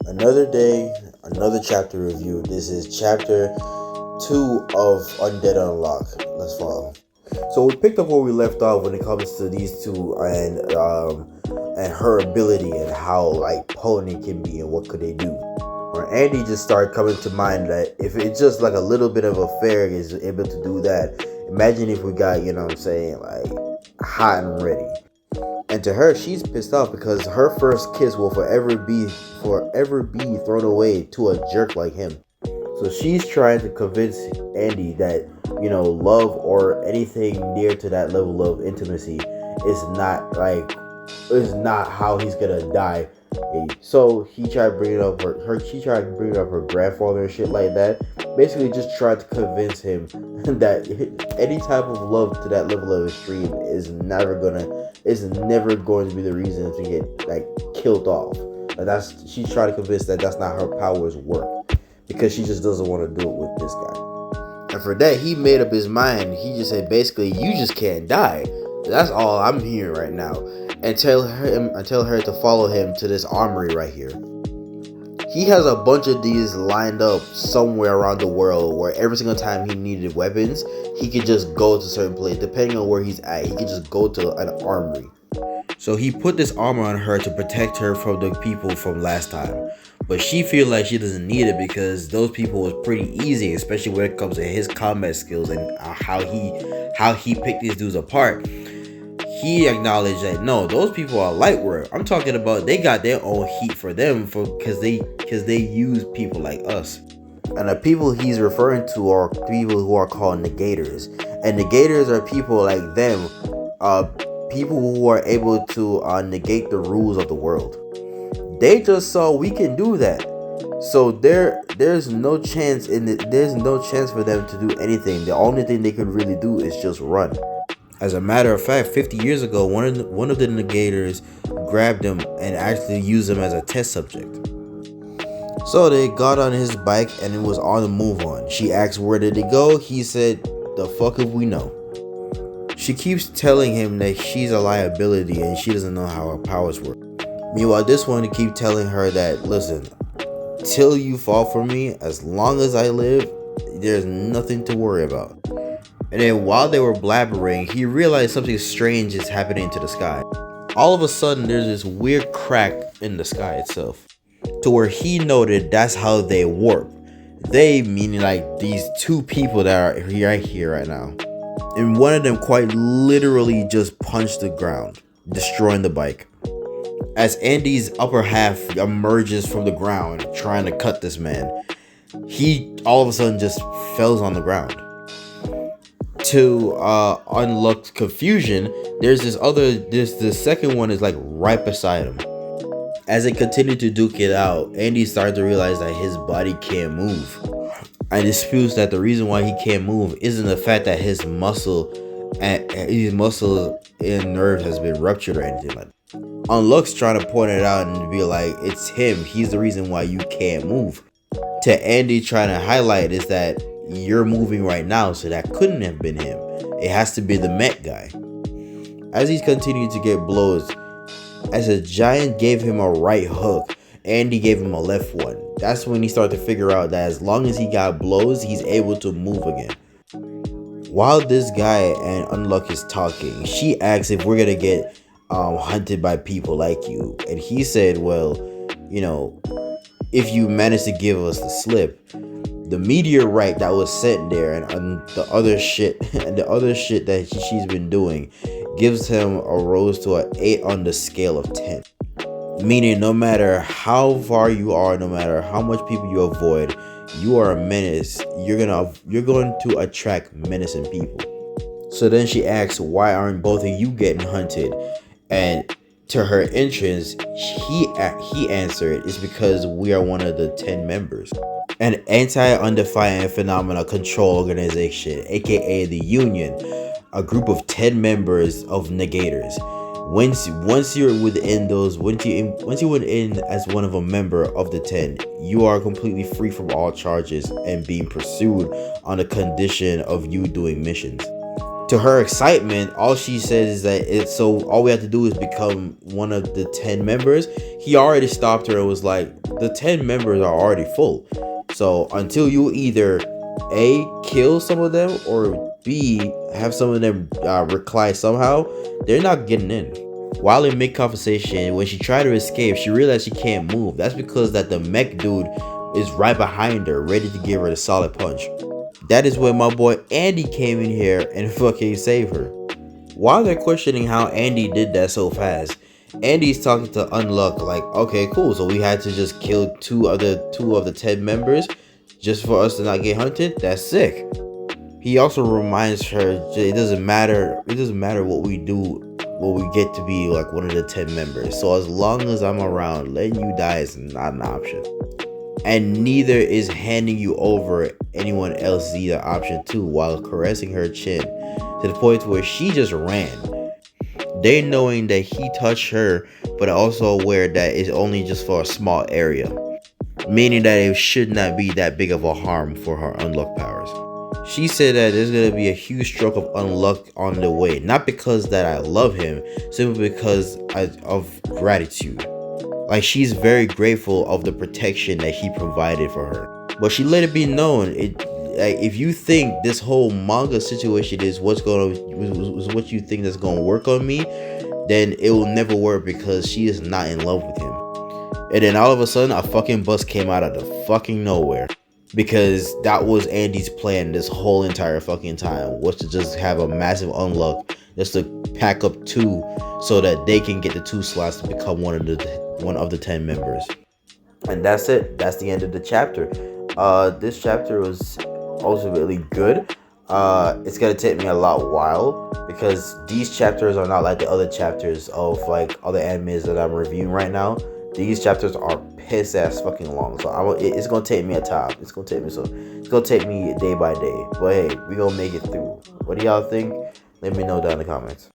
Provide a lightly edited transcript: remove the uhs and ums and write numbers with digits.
Another day, another chapter review. This is chapter 2 of Undead Unlock. Let's follow. So we picked up where we left off when it comes to these two and her ability and how like potent it can be and what could they do. Where Andy just started coming to mind that if it's just like a little bit of a fairy is able to do that, imagine if we got, you know what I'm saying, like hot and ready. And to her, she's pissed off because her first kiss will forever be thrown away to a jerk like him. So she's trying to convince Andy that, love or anything near to that level of intimacy is not how he's gonna die. So he tried bringing up she tried bringing up her grandfather and shit like that. Basically, just tried to convince him that any type of love to that level of extreme is never going to be the reason to get like killed off. And she's trying to convince that's not her powers work because she just doesn't want to do it with this guy. And for that, he made up his mind. He just said basically, you just can't die. That's all I'm hearing right now. And tell her to follow him to this armory right here. He has a bunch of these lined up somewhere around the world where every single time he needed weapons, he could just go to a certain place. Depending on where he's at, he could just go to an armory. So he put this armor on her to protect her from the people from last time. But she feel like she doesn't need it because those people was pretty easy, especially when it comes to his combat skills and how he picked these dudes apart. He acknowledged that no, those people are light work. I'm talking about they got their own heat for them because they use people like us. And the people he's referring to are people who are called negators. And negators are people like them, people who are able to negate the rules of the world. They just saw we can do that. So there's no chance for them to do anything. The only thing they could really do is just run. As a matter of fact, 50 years ago, one of the negators grabbed him and actually used him as a test subject. So they got on his bike and it was on the move on. She asked where did it go? He said, the fuck if we know. She keeps telling him that she's a liability and she doesn't know how her powers work. Meanwhile, this one keep telling her that, listen, till you fall for me, as long as I live, there's nothing to worry about. And then while they were blabbering, he realized something strange is happening to the sky. All of a sudden, there's this weird crack in the sky itself, to where he noted that's how they warp. They meaning like these two people that are right here right now. And one of them quite literally just punched the ground, destroying the bike. As Andy's upper half emerges from the ground, trying to cut this man, he all of a sudden just falls on the ground. To unluck's confusion, there's the second one is like right beside him. As they continue to duke it out, Andy started to realize that his body can't move. And disputes that the reason why he can't move isn't the fact that his muscle and nerve has been ruptured or anything like that. Unluck's trying to point it out and be like, it's him. He's the reason why you can't move. To Andy trying to highlight is that you're moving right now, so that couldn't have been him. It has to be the Met guy. As he's continuing to get blows, as a giant gave him a right hook, Andy gave him a left one. That's when he started to figure out that as long as he got blows, he's able to move again. While this guy and Unluck is talking, she asks if we're gonna get hunted by people like you, and he said, well, if you manage to give us the slip. The meteorite that was sent there and the other shit that she's been doing gives him a rose to an 8 on the scale of 10. Meaning no matter how far you are, no matter how much people you avoid, you are a menace. You're going to attract menacing people. So then she asks, why aren't both of you getting hunted? And to her entrance, he answered, it's because we are one of the 10 members. An anti-undefined phenomena control organization, aka the Union, a group of 10 members of negators. Once you're within as one of a member of the 10, you are completely free from all charges and being pursued on the condition of you doing missions. To her excitement, all she says is that so all we have to do is become one of the 10 members. He already stopped her and was like, the 10 members are already full. So until you either A, kill some of them, or B, have some of them recline somehow, they're not getting in. While in mid-conversation, when she tried to escape, she realized she can't move. That's because that the mech dude is right behind her, ready to give her the solid punch. That is when my boy Andy came in here and fucking saved her. While they're questioning how Andy did that so fast, Andy's talking to Unluck like, okay, cool, so we had to just kill two of the 10 members just for us to not get hunted? That's sick. He also reminds her it doesn't matter what we do, what we get to be like one of the 10 members. So as long as I'm around, letting you die is not an option. And neither is handing you over anyone else either option too, while caressing her chin to the point where she just ran. They knowing that he touched her, but also aware that it's only just for a small area, meaning that it should not be that big of a harm for her unluck powers. She said that there's gonna be a huge stroke of unluck on the way, not because that I love him, simply because of gratitude. Like, she's very grateful of the protection that he provided for her. But she let it be known, if you think this whole manga situation is what you think that's gonna work on me, then it will never work, because she is not in love with him. And then all of a sudden, a fucking bus came out of the fucking nowhere. Because that was Andy's plan this whole entire fucking time, was to just have a massive unluck, just to pack up 2 so that they can get the 2 slots to become one of the 10 members. And that's it. That's the end of the chapter. This chapter was ultimately good. It's gonna take me a while, because these chapters are not like the other chapters of like other animes that I'm reviewing right now. These chapters are piss ass fucking long, so it's gonna take me a time. It's gonna take me day by day. But hey, we gonna make it through. What do y'all think? Let me know down in the comments.